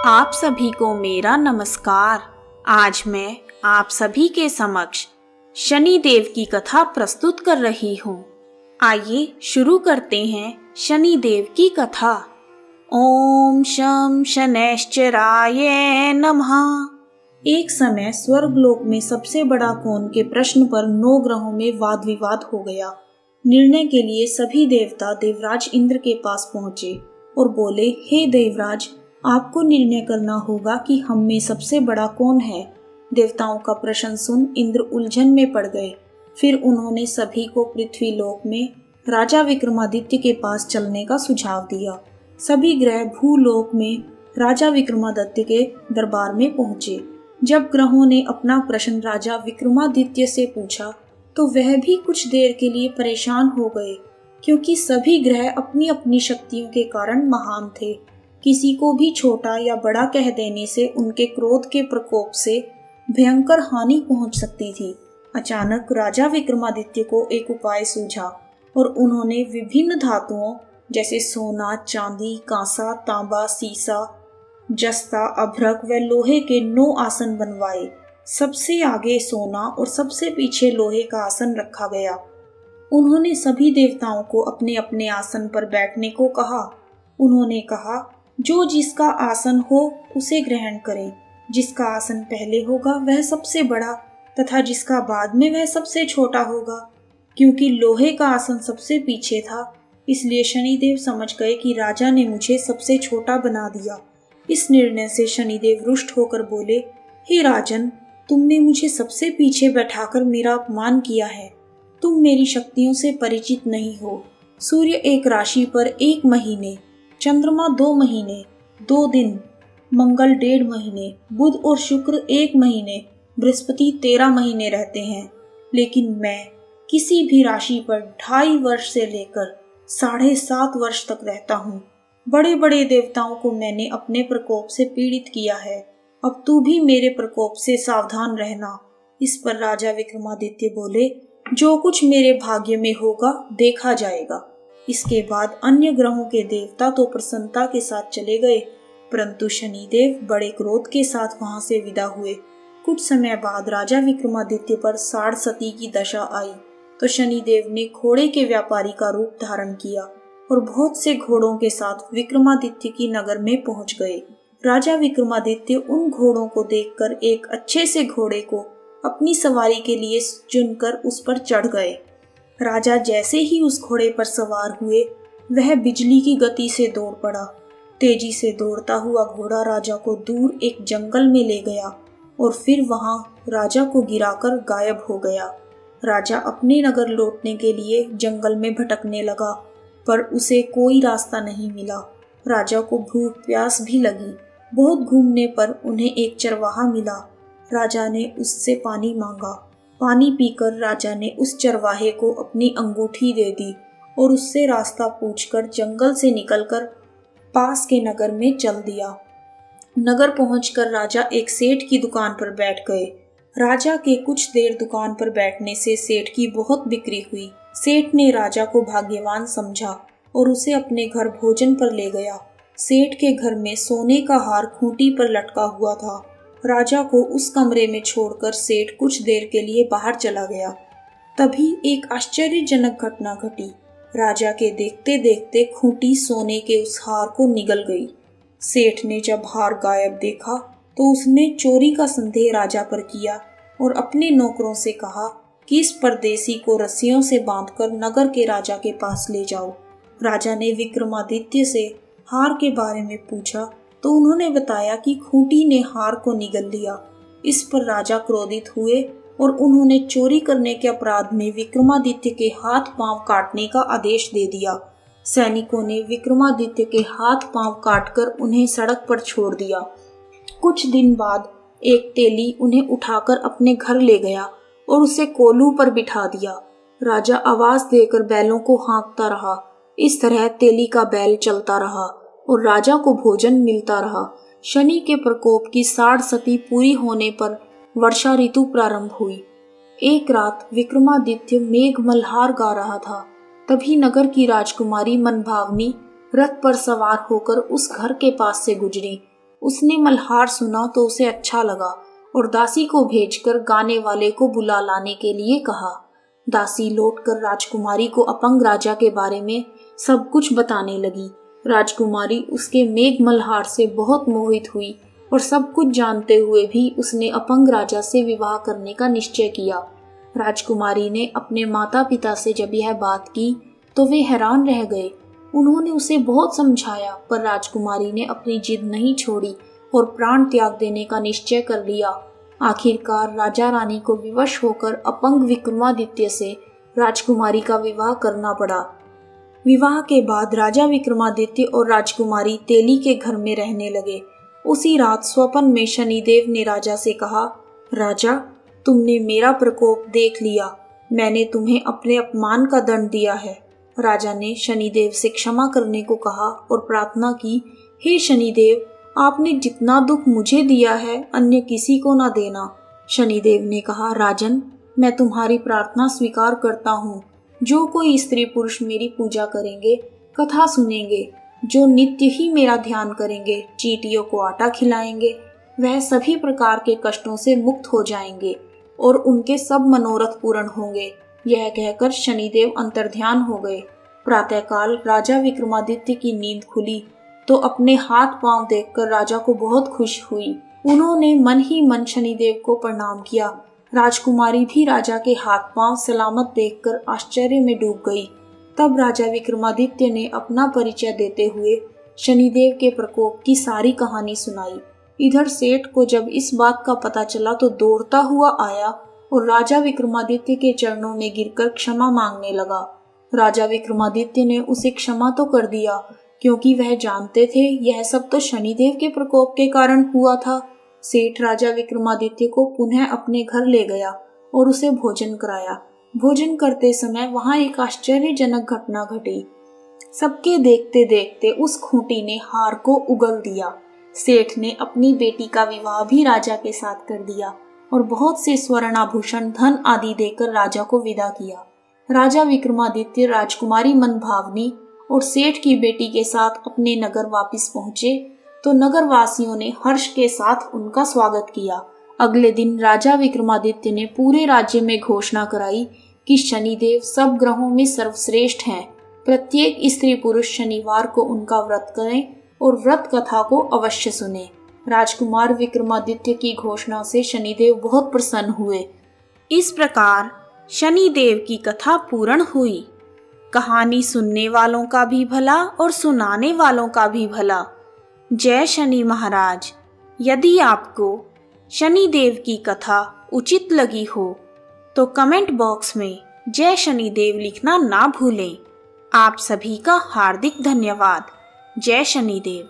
आप सभी को मेरा नमस्कार। आज मैं आप सभी के समक्ष शनि देव की कथा प्रस्तुत कर रही हूँ। आइए शुरू करते हैं शनि देव की कथा। ओम शं शनैश्चराय नमः। एक समय स्वर्गलोक में सबसे बड़ा कौन के प्रश्न पर 9 ग्रहों में वाद विवाद हो गया। निर्णय के लिए सभी देवता देवराज इंद्र के पास पहुंचे और बोले, हे देवराज, आपको निर्णय करना होगा कि हम में सबसे बड़ा कौन है। देवताओं का प्रश्न सुन इंद्र उलझन में पड़ गए। फिर उन्होंने सभी को पृथ्वी लोक में राजा विक्रमादित्य के पास चलने का सुझाव दिया। सभी ग्रह भूलोक में राजा विक्रमादित्य के दरबार में पहुंचे। जब ग्रहों ने अपना प्रश्न राजा विक्रमादित्य से पूछा तो वह भी कुछ देर के लिए परेशान हो गए, क्योंकि सभी ग्रह अपनी अपनी शक्तियों के कारण महान थे। किसी को भी छोटा या बड़ा कह देने से उनके क्रोध के प्रकोप से भयंकर हानि पहुंच सकती थी। अचानक राजा विक्रमादित्य को एक उपाय सूझा और उन्होंने विभिन्न धातुओं जैसे सोना, चांदी, कांसा, तांबा, सीसा, जस्ता, अभ्रक व लोहे के 9 आसन बनवाए। सबसे आगे सोना और सबसे पीछे लोहे का आसन रखा गया। उन्होंने सभी देवताओं को अपने अपने आसन पर बैठने को कहा। उन्होंने कहा, जो जिसका आसन हो उसे ग्रहण करे। जिसका आसन पहले होगा वह सबसे बड़ा तथा जिसका बाद में वह सबसे छोटा होगा। क्योंकि लोहे का आसन सबसे पीछे था, इसलिए शनिदेव समझ गए कि राजा ने मुझे सबसे छोटा बना दिया। इस निर्णय से शनिदेव रुष्ट होकर बोले, हे राजन, तुमने मुझे सबसे पीछे बैठाकर मेरा अपमान किया है। तुम मेरी शक्तियों से परिचित नहीं हो। सूर्य एक राशि पर 1 महीने, चंद्रमा 2 महीने 2 दिन, मंगल 1.5 महीने, बुध और शुक्र 1 महीने, बृहस्पति 13 महीने रहते हैं। लेकिन मैं किसी भी राशि पर 2.5 वर्ष से लेकर 7.5 वर्ष तक रहता हूँ। बड़े बड़े देवताओं को मैंने अपने प्रकोप से पीड़ित किया है। अब तू भी मेरे प्रकोप से सावधान रहना। इस पर राजा विक्रमादित्य बोले, जो कुछ मेरे भाग्य में होगा देखा जाएगा। इसके बाद अन्य ग्रहों के देवता तो प्रसन्नता के साथ चले गए, परंतु शनिदेव बड़े क्रोध के साथ वहां से विदा हुए। कुछ समय बाद राजा विक्रमादित्य पर साढ़ सती की दशा आई तो शनिदेव ने घोड़े के व्यापारी का रूप धारण किया और बहुत से घोड़ों के साथ विक्रमादित्य की नगर में पहुंच गए। राजा विक्रमादित्य उन घोड़ों को देखकर एक अच्छे से घोड़े को अपनी सवारी के लिए चुनकर उस पर चढ़ गए। राजा जैसे ही उस घोड़े पर सवार हुए, वह बिजली की गति से दौड़ पड़ा। तेजी से दौड़ता हुआ घोड़ा राजा को दूर एक जंगल में ले गया और फिर वहां राजा को गिराकर गायब हो गया। राजा अपने नगर लौटने के लिए जंगल में भटकने लगा, पर उसे कोई रास्ता नहीं मिला। राजा को भूख प्यास भी लगी। बहुत घूमने पर उन्हें एक चरवाहा मिला। राजा ने उससे पानी मांगा। पानी पीकर राजा ने उस चरवाहे को अपनी अंगूठी दे दी और उससे रास्ता पूछकर जंगल से निकलकर पास के नगर में चल दिया। नगर पहुंचकर राजा एक सेठ की दुकान पर बैठ गए। राजा के कुछ देर दुकान पर बैठने से सेठ की बहुत बिक्री हुई। सेठ ने राजा को भाग्यवान समझा और उसे अपने घर भोजन पर ले गया। सेठ के घर में सोने का हार खूंटी पर लटका हुआ था। राजा को उस कमरे में छोड़कर सेठ कुछ देर के लिए बाहर चला गया। तभी एक आश्चर्यजनक घटना घटी। राजा के देखते देखते खूंटी सोने के उस हार को निगल गई। सेठ ने जब हार गायब देखा तो उसने चोरी का संदेह राजा पर किया और अपने नौकरों से कहा कि इस परदेसी को रस्सियों से बांधकर नगर के राजा के पास ले जाओ। राजा ने विक्रमादित्य से हार के बारे में पूछा तो उन्होंने बताया कि खूंटी ने हार को निगल लिया। इस पर राजा क्रोधित हुए और उन्होंने चोरी करने के अपराध में विक्रमादित्य के हाथ पांव काटने का आदेश दे दिया। सैनिकों ने विक्रमादित्य के हाथ पांव काटकर उन्हें सड़क पर छोड़ दिया। कुछ दिन बाद एक तेली उन्हें उठाकर अपने घर ले गया और उसे कोलू पर बिठा दिया। राजा आवाज देकर बैलों को हाँकता रहा। इस तरह तेली का बैल चलता रहा और राजा को भोजन मिलता रहा। शनि के प्रकोप की 60 सती पूरी होने पर वर्षा ऋतु प्रारंभ हुई। एक रात विक्रमादित्य मेघ मल्हार गा रहा था। तभी नगर की राजकुमारी मनभावनी रथ पर सवार होकर उस घर के पास से गुजरी। उसने मल्हार सुना तो उसे अच्छा लगा और दासी को भेजकर गाने वाले को बुला लाने के लिए कहा। दासी लौटकर राजकुमारी को अपंग राजा के बारे में सब कुछ बताने लगी। राजकुमारी उसके मेघ मल्हार से बहुत मोहित हुई और सब कुछ जानते हुए भी उसने अपंग राजा से विवाह करने का निश्चय किया। राजकुमारी ने अपने माता पिता से जब यह बात की तो वे हैरान रह गए। उन्होंने उसे बहुत समझाया पर राजकुमारी ने अपनी जिद नहीं छोड़ी और प्राण त्याग देने का निश्चय कर लिया। आखिरकार राजा रानी को विवश होकर अपंग विक्रमादित्य से राजकुमारी का विवाह करना पड़ा। विवाह के बाद राजा विक्रमादित्य और राजकुमारी तेली के घर में रहने लगे। उसी रात स्वप्न में शनिदेव ने राजा से कहा, राजा, तुमने मेरा प्रकोप देख लिया। मैंने तुम्हें अपने अपमान का दंड दिया है। राजा ने शनिदेव से क्षमा करने को कहा और प्रार्थना की, हे शनिदेव, आपने जितना दुख मुझे दिया है अन्य किसी को ना देना। शनिदेव ने कहा, राजन, मैं तुम्हारी प्रार्थना स्वीकार करता हूँ। जो कोई स्त्री पुरुष मेरी पूजा करेंगे, कथा सुनेंगे, जो नित्य ही मेरा ध्यान करेंगे, चींटियों को आटा खिलाएंगे, वह सभी प्रकार के कष्टों से मुक्त हो जाएंगे और उनके सब मनोरथ पूर्ण होंगे। यह कहकर शनिदेव अंतर्ध्यान हो गए। प्रातःकाल राजा विक्रमादित्य की नींद खुली तो अपने हाथ पांव देखकर राजा को बहुत खुश हुई। उन्होंने मन ही मन शनिदेव को प्रणाम किया। राजकुमारी भी राजा के हाथ पांव सलामत देखकर आश्चर्य में डूब गई। तब राजा विक्रमादित्य ने अपना परिचय देते हुए शनिदेव के प्रकोप की सारी कहानी सुनाई। इधर सेठ को जब इस बात का पता चला तो दौड़ता हुआ आया और राजा विक्रमादित्य के चरणों में गिरकर क्षमा मांगने लगा। राजा विक्रमादित्य ने उसे क्षमा तो कर दिया क्योंकि वह जानते थे यह सब तो शनिदेव के प्रकोप के कारण हुआ था। सेठ राजा विक्रमादित्य को पुनः अपने घर ले गया और उसे भोजन कराया। भोजन करते समय वहां एक आश्चर्यजनक घटना घटी। सबके देखते देखते उस खूंटी ने हार को उगल दिया। सेठ ने अपनी बेटी का विवाह भी राजा के साथ कर दिया और बहुत से स्वर्ण आभूषण, धन आदि देकर राजा को विदा किया। राजा विक्रमादित्य राजकुमारी मनभावनी और सेठ की बेटी के साथ अपने नगर वापस पहुंचे तो नगर वासियों ने हर्ष के साथ उनका स्वागत किया। अगले दिन राजा विक्रमादित्य ने पूरे राज्य में घोषणा कराई कि शनिदेव सब ग्रहों में सर्वश्रेष्ठ हैं। प्रत्येक स्त्री पुरुष शनिवार को उनका व्रत करें और व्रत कथा को अवश्य सुने। राजकुमार विक्रमादित्य की घोषणा से शनिदेव बहुत प्रसन्न हुए। इस प्रकार शनिदेव की कथा पूर्ण हुई। कहानी सुनने वालों का भी भला और सुनाने वालों का भी भला। जय शनि महाराज। यदि आपको शनिदेव की कथा उचित लगी हो तो कमेंट बॉक्स में जय शनिदेव लिखना ना भूलें। आप सभी का हार्दिक धन्यवाद। जय शनिदेव।